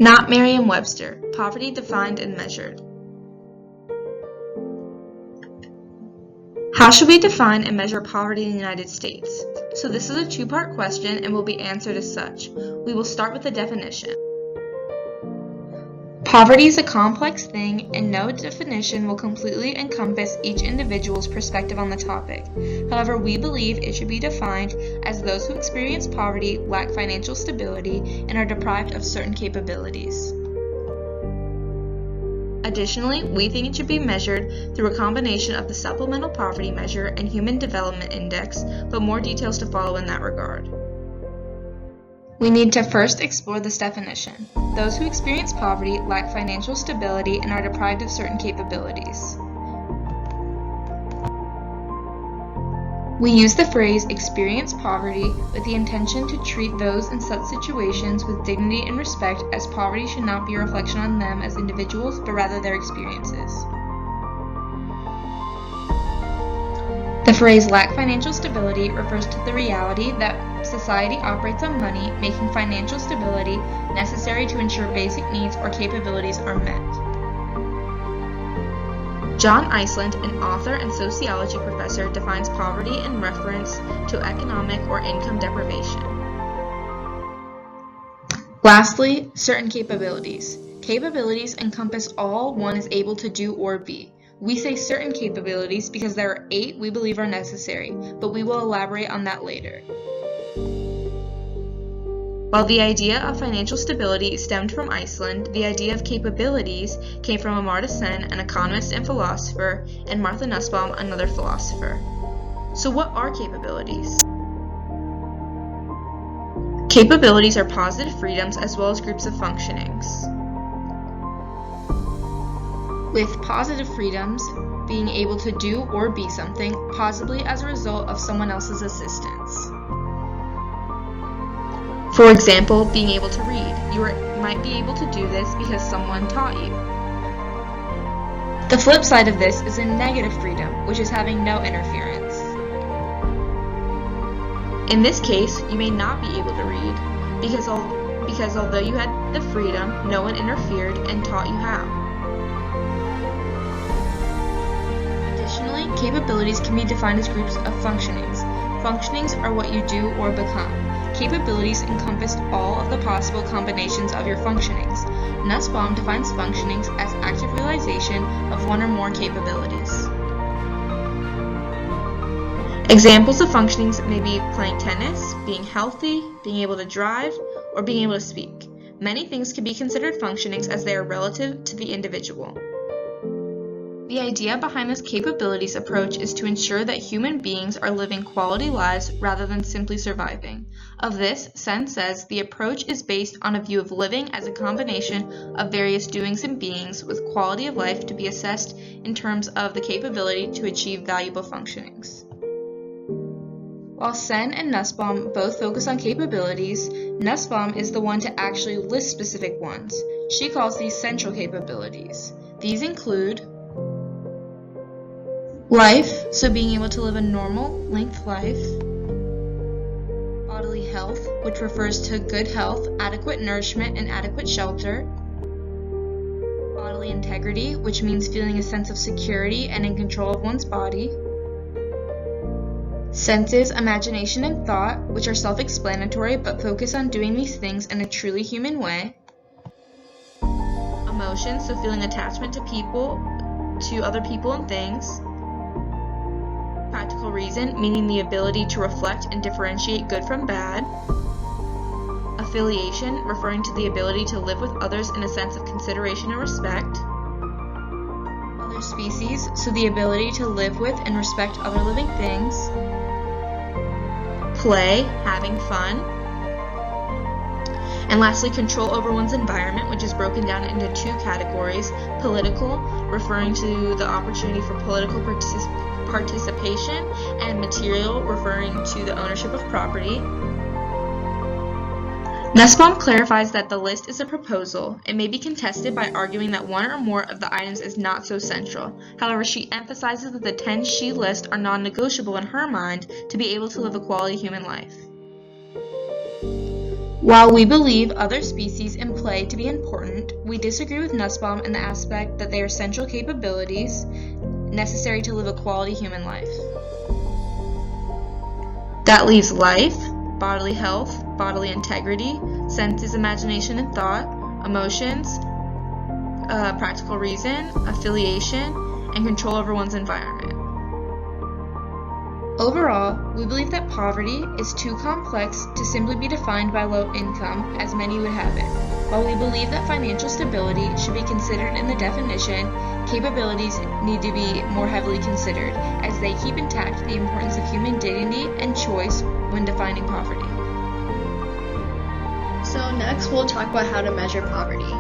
Not Merriam Webster. Poverty defined and measured. How should we define and measure poverty in the United States? So this is a two-part question and will be answered as such. We will start with the definition. Poverty is a complex thing, and no definition will completely encompass each individual's perspective on the topic. However, we believe it should be defined as those who experience poverty lack financial stability and are deprived of certain capabilities. Additionally, we think it should be measured through a combination of the Supplemental Poverty Measure and Human Development Index, but more details to follow in that regard. We need to first explore this definition. Those who experience poverty lack financial stability and are deprived of certain capabilities. We use the phrase experience poverty with the intention to treat those in such situations with dignity and respect, as poverty should not be a reflection on them as individuals, but rather their experiences. The phrase lack financial stability refers to the reality that society operates on money, making financial stability necessary to ensure basic needs or capabilities are met. John Ashlyn, an author and sociology professor, defines poverty in reference to economic or income deprivation. Lastly, certain capabilities. Capabilities encompass all one is able to do or be. We say certain capabilities because there are 8 we believe are necessary, but we will elaborate on that later. While the idea of financial stability stemmed from Ashlyn, the idea of capabilities came from Amartya Sen, an economist and philosopher, and Martha Nussbaum, another philosopher. So what are capabilities? Capabilities are positive freedoms as well as groups of functionings. With positive freedoms, being able to do or be something, possibly as a result of someone else's assistance. For example, being able to read. You might be able to do this because someone taught you. The flip side of this is a negative freedom, which is having no interference. In this case, you may not be able to read because although you had the freedom, no one interfered and taught you how. Additionally, capabilities can be defined as groups of functionings. Functionings are what you do or become. Capabilities encompass all of the possible combinations of your functionings. Nussbaum defines functionings as active realization of one or more capabilities. Examples of functionings may be playing tennis, being healthy, being able to drive, or being able to speak. Many things can be considered functionings as they are relative to the individual. The idea behind this capabilities approach is to ensure that human beings are living quality lives rather than simply surviving. Of this, Sen says the approach is based on a view of living as a combination of various doings and beings, with quality of life to be assessed in terms of the capability to achieve valuable functionings. While Sen and Nussbaum both focus on capabilities, Nussbaum is the one to actually list specific ones. She calls these central capabilities. These include life, so being able to live a normal length life. Bodily health, which refers to good health, adequate nourishment, and adequate shelter. Bodily integrity, which means feeling a sense of security and in control of one's body. Senses, imagination, and thought, which are self-explanatory but focus on doing these things in a truly human way. Emotions, so feeling attachment to other people and things. Practical reason, meaning the ability to reflect and differentiate good from bad. Affiliation, referring to the ability to live with others in a sense of consideration and respect. Other species, so the ability to live with and respect other living things. Play, having fun. And lastly, control over one's environment, which is broken down into 2 categories. Political, referring to the opportunity for political participation, and material, referring to the ownership of property. Nussbaum clarifies that the list is a proposal. It may be contested by arguing that one or more of the items is not so central. However, she emphasizes that the 10 she lists are non-negotiable in her mind to be able to live a quality human life. While we believe other species in play to be important, we disagree with Nussbaum in the aspect that they are essential capabilities necessary to live a quality human life. That leaves life, bodily health, bodily integrity, senses, imagination and thought, emotions, practical reason, affiliation, and control over one's environment. Overall, we believe that poverty is too complex to simply be defined by low income, as many would have it. While we believe that financial stability should be considered in the definition, capabilities need to be more heavily considered, as they keep intact the importance of human dignity and choice when defining poverty. So next we'll talk about how to measure poverty.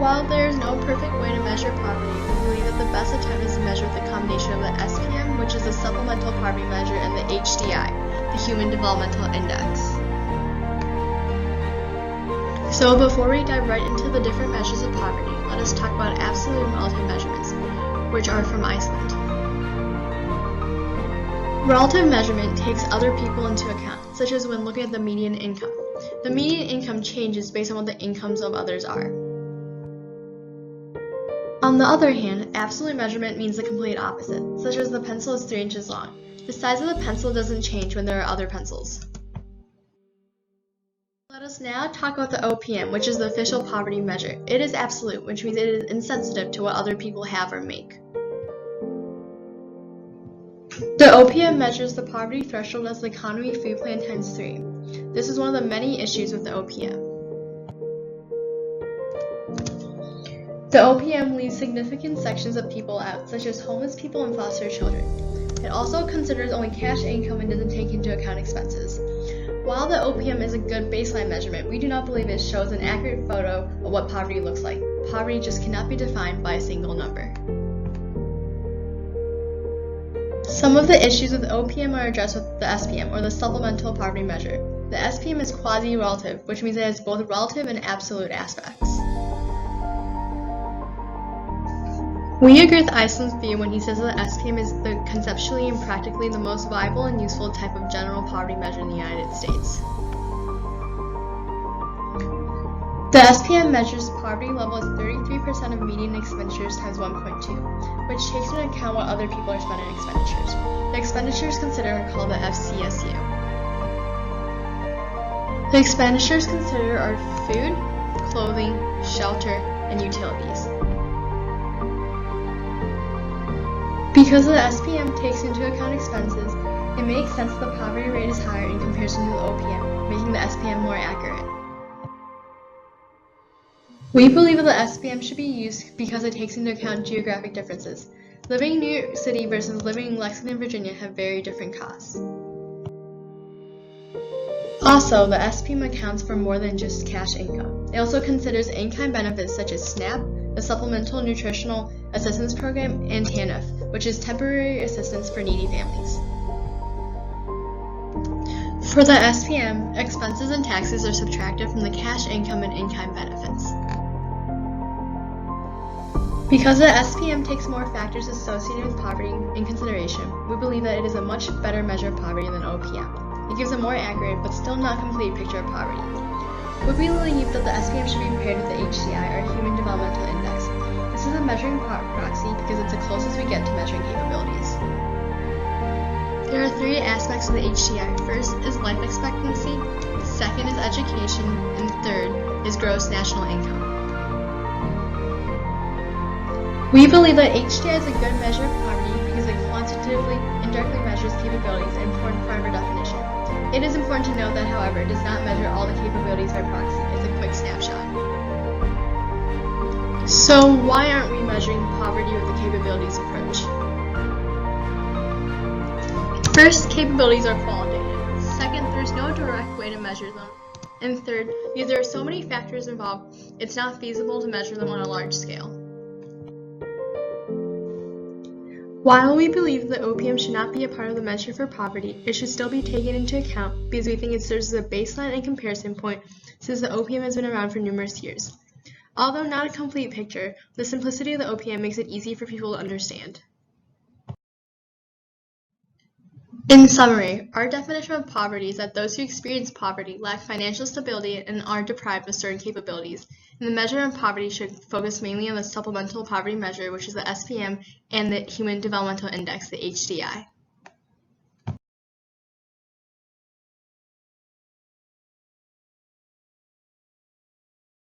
While there is no perfect way to measure poverty, we believe that the best attempt is to measure with a combination of the SPM, which is the Supplemental Poverty Measure, and the HDI, the Human Developmental Index. So before we dive right into the different measures of poverty, let us talk about absolute and relative measurements, which are from Iceland. Relative measurement takes other people into account, such as when looking at the median income. The median income changes based on what the incomes of others are. On the other hand, absolute measurement means the complete opposite, such as the pencil is 3 inches long. The size of the pencil doesn't change when there are other pencils. Let us now talk about the OPM, which is the official poverty measure. It is absolute, which means it is insensitive to what other people have or make. The OPM measures the poverty threshold as the economy food plan times 3. This is one of the many issues with the OPM. The OPM leaves significant sections of people out, such as homeless people and foster children. It also considers only cash income and doesn't take into account expenses. While the OPM is a good baseline measurement, we do not believe it shows an accurate photo of what poverty looks like. Poverty just cannot be defined by a single number. Some of the issues with OPM are addressed with the SPM, or the Supplemental Poverty Measure. The SPM is quasi-relative, which means it has both relative and absolute aspects. We agree with Iceland's view when he says that the SPM is conceptually and practically the most viable and useful type of general poverty measure in the United States. The SPM measures poverty level as 33% of median expenditures times 1.2, which takes into account what other people are spending on expenditures. The expenditures considered are called the FCSU. The expenditures considered are food, clothing, shelter, and utilities. Because the SPM takes into account expenses, it makes sense that the poverty rate is higher in comparison to the OPM, making the SPM more accurate. We believe that the SPM should be used because it takes into account geographic differences. Living in New York City versus living in Lexington, Virginia have very different costs. Also, the SPM accounts for more than just cash income. It also considers in-kind benefits such as SNAP, the Supplemental Nutritional Assistance Program, and TANF, which is temporary assistance for needy families. For the SPM, expenses and taxes are subtracted from the cash income and in-kind benefits. Because the SPM takes more factors associated with poverty in consideration, we believe that it is a much better measure of poverty than OPM. It gives a more accurate but still not complete picture of poverty. We believe that the SPM should be paired with the HDI, or Human Developmental Index. This is a measuring proxy because it's the closest we get to measuring capabilities. There are 3 aspects of the HDI. First is life expectancy, second is education, and third is gross national income. We believe that HDI is a good measure of poverty because it quantitatively and directly measures capabilities, an important part of our definition. It is important to note that, however, it does not measure all the capabilities by proxy. It's a quick snapshot. So why aren't we measuring poverty with the capabilities approach? First, capabilities are qualitative. Second, there's no direct way to measure them. And third, because there are so many factors involved, it's not feasible to measure them on a large scale. While we believe that OPM should not be a part of the measure for poverty, it should still be taken into account because we think it serves as a baseline and comparison point since the OPM has been around for numerous years. Although not a complete picture, the simplicity of the OPM makes it easy for people to understand. In summary, our definition of poverty is that those who experience poverty lack financial stability and are deprived of certain capabilities. And the measure of poverty should focus mainly on the supplemental poverty measure, which is the SPM, and the Human Developmental Index, the HDI.